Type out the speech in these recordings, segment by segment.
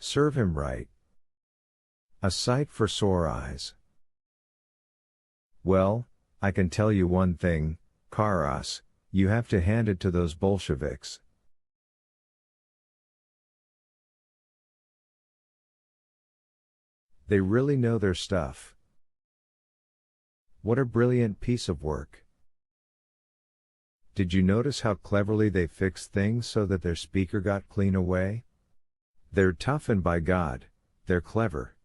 Serve him right. A sight for sore eyes. Well, I can tell you one thing, Karas, you have to hand it to those Bolsheviks. They really know their stuff. What a brilliant piece of work. Did you notice how cleverly they fixed things so that their speaker got clean away? They're tough, and by God, they're clever.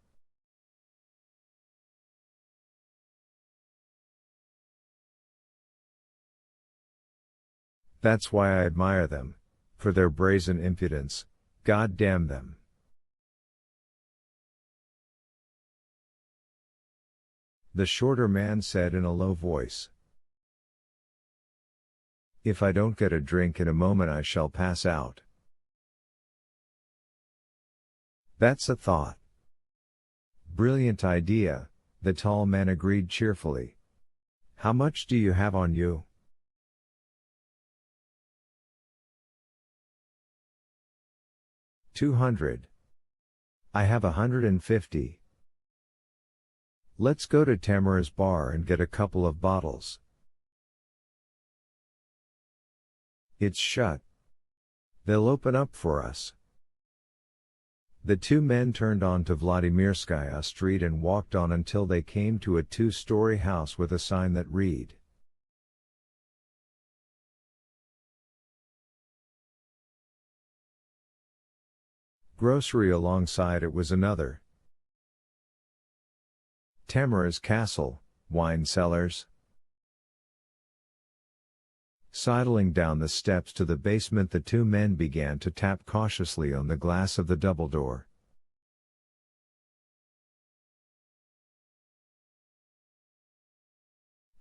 That's why I admire them, for their brazen impudence, God damn them. The shorter man said in a low voice. If I don't get a drink in a moment I shall pass out. That's a thought. Brilliant idea, the tall man agreed cheerfully. How much do you have on you? 200. I have 150. Let's go to Tamara's bar and get a couple of bottles. It's shut. They'll open up for us. The two men turned onto Vladimirskaya Street and walked on until they came to a 2-story house with a sign that read, grocery. Alongside it was another, Tamara's Castle, wine cellars. Sidling down the steps to the basement, the two men began to tap cautiously on the glass of the double door.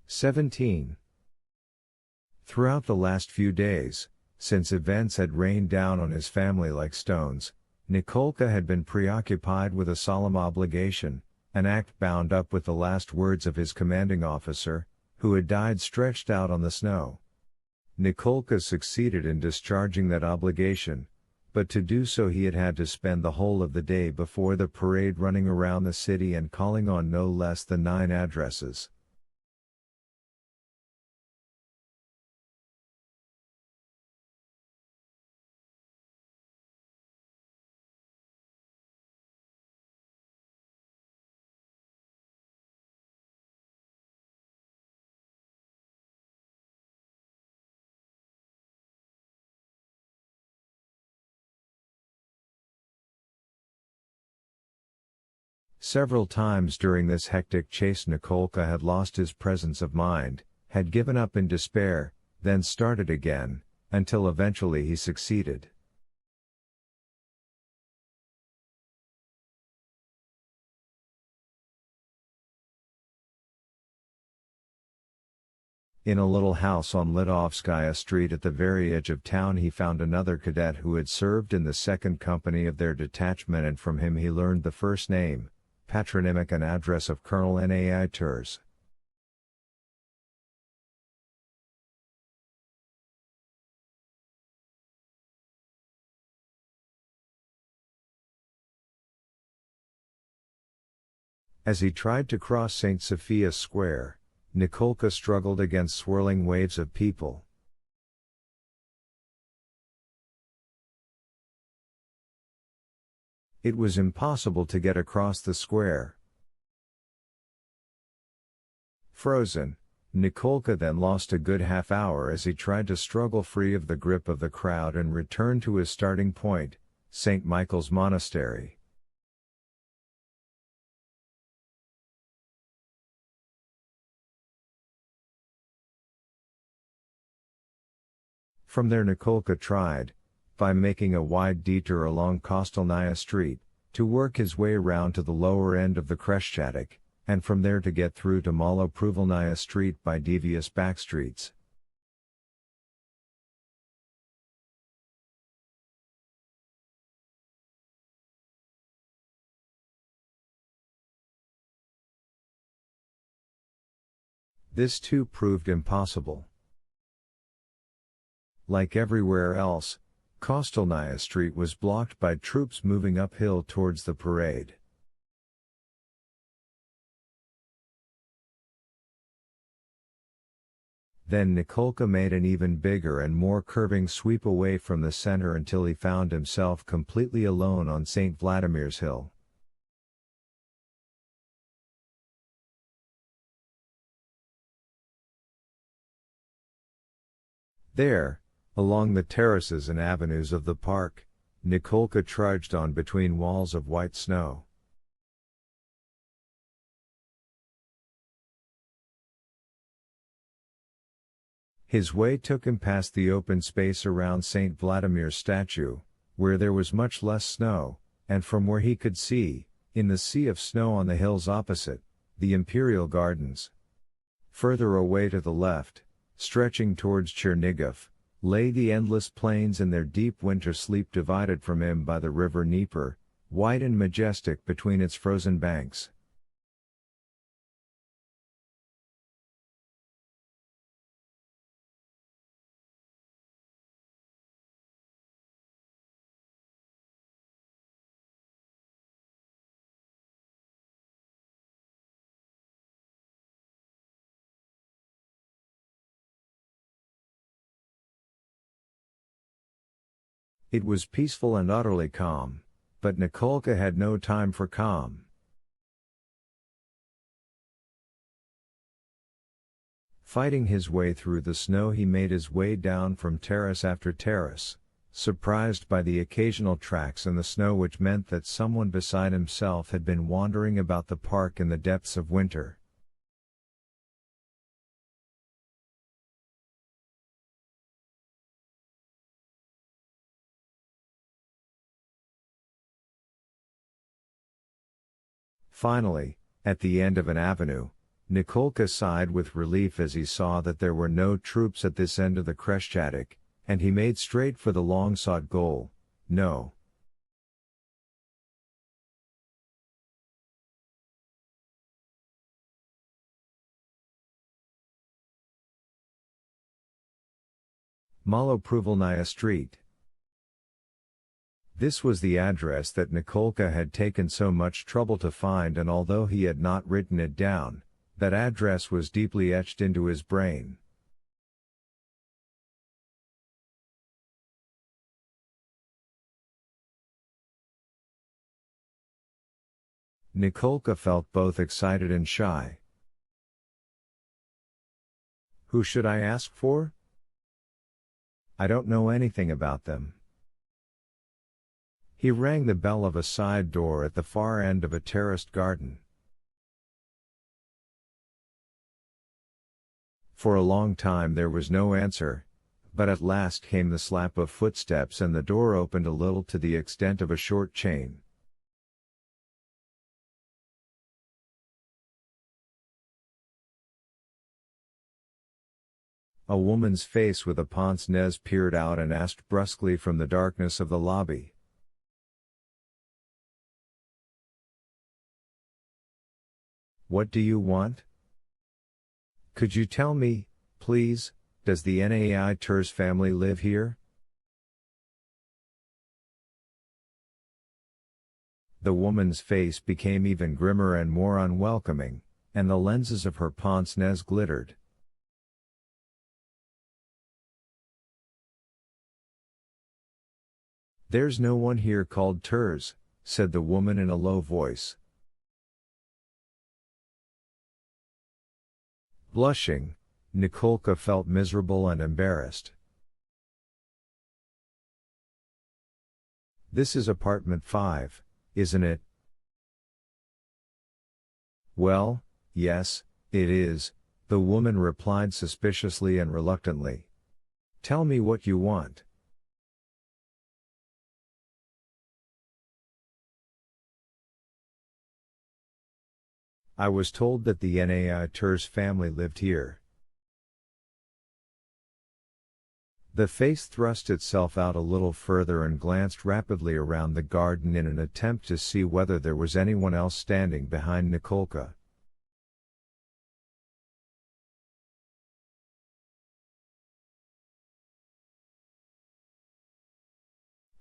"17. Throughout the last few days, since events had rained down on his family like stones, Nikolka had been preoccupied with a solemn obligation, an act bound up with the last words of his commanding officer, who had died stretched out on the snow. Nikolka succeeded in discharging that obligation, but to do so he had had to spend the whole of the day before the parade running around the city and calling on no less than 9 addresses. Several times during this hectic chase Nikolka had lost his presence of mind, had given up in despair, then started again, until eventually he succeeded. In a little house on Lidovskaya Street at the very edge of town he found another cadet who had served in the 2nd company of their detachment, and from him he learned the first name, patronymic and address of Colonel Nai Turs. As he tried to cross St. Sophia Square, Nikolka struggled against swirling waves of people. It was impossible to get across the square. Frozen, Nikolka then lost a good half hour as he tried to struggle free of the grip of the crowd and return to his starting point, St. Michael's Monastery. From there Nikolka tried, by making a wide detour along Kostelnaya Street, to work his way round to the lower end of the Khreshchatyk, and from there to get through to Malopruvalnaya Street by devious back streets. This too proved impossible. Like everywhere else, Kostelnaya Street was blocked by troops moving uphill towards the parade. Then Nikolka made an even bigger and more curving sweep away from the center until he found himself completely alone on St. Vladimir's Hill. There, along the terraces and avenues of the park, Nikolka trudged on between walls of white snow. His way took him past the open space around St. Vladimir's statue, where there was much less snow, and from where he could see, in the sea of snow on the hills opposite, the Imperial Gardens. Further away to the left, stretching towards Chernigov, lay the endless plains in their deep winter sleep, divided from him by the river Dnieper, white and majestic between its frozen banks. It was peaceful and utterly calm, but Nikolka had no time for calm. Fighting his way through the snow, he made his way down from terrace after terrace, surprised by the occasional tracks in the snow, which meant that someone beside himself had been wandering about the park in the depths of winter. Finally, at the end of an avenue, Nikolka sighed with relief as he saw that there were no troops at this end of the Khreshchatyk, and he made straight for the long-sought goal. No. Maloprovolnaya Street. This was the address that Nikolka had taken so much trouble to find, and although he had not written it down, that address was deeply etched into his brain. Nikolka felt both excited and shy. Who should I ask for? I don't know anything about them. He rang the bell of a side door at the far end of a terraced garden. For a long time there was no answer, but at last came the slap of footsteps and the door opened a little, to the extent of a short chain. A woman's face with a pince-nez peered out and asked brusquely from the darkness of the lobby. What do you want? Could you tell me, please, does the Nai Turs family live here? The woman's face became even grimmer and more unwelcoming, and the lenses of her pince-nez glittered. There's no one here called Turs, said the woman in a low voice. Blushing, Nikolka felt miserable and embarrassed. This is apartment 5, isn't it? Well, yes, it is, the woman replied suspiciously and reluctantly. Tell me what you want. I was told that the Nai Turs family lived here. The face thrust itself out a little further and glanced rapidly around the garden in an attempt to see whether there was anyone else standing behind Nikolka.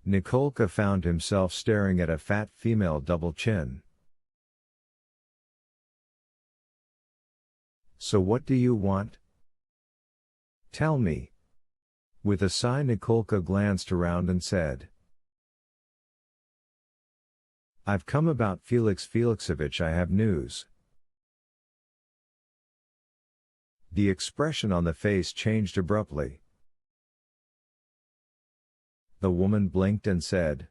Nikolka found himself staring at a fat female double chin. So what do you want? Tell me. With a sigh, Nikolka glanced around and said, I've come about Felix Felixovich, I have news. The expression on the face changed abruptly. The woman blinked and said,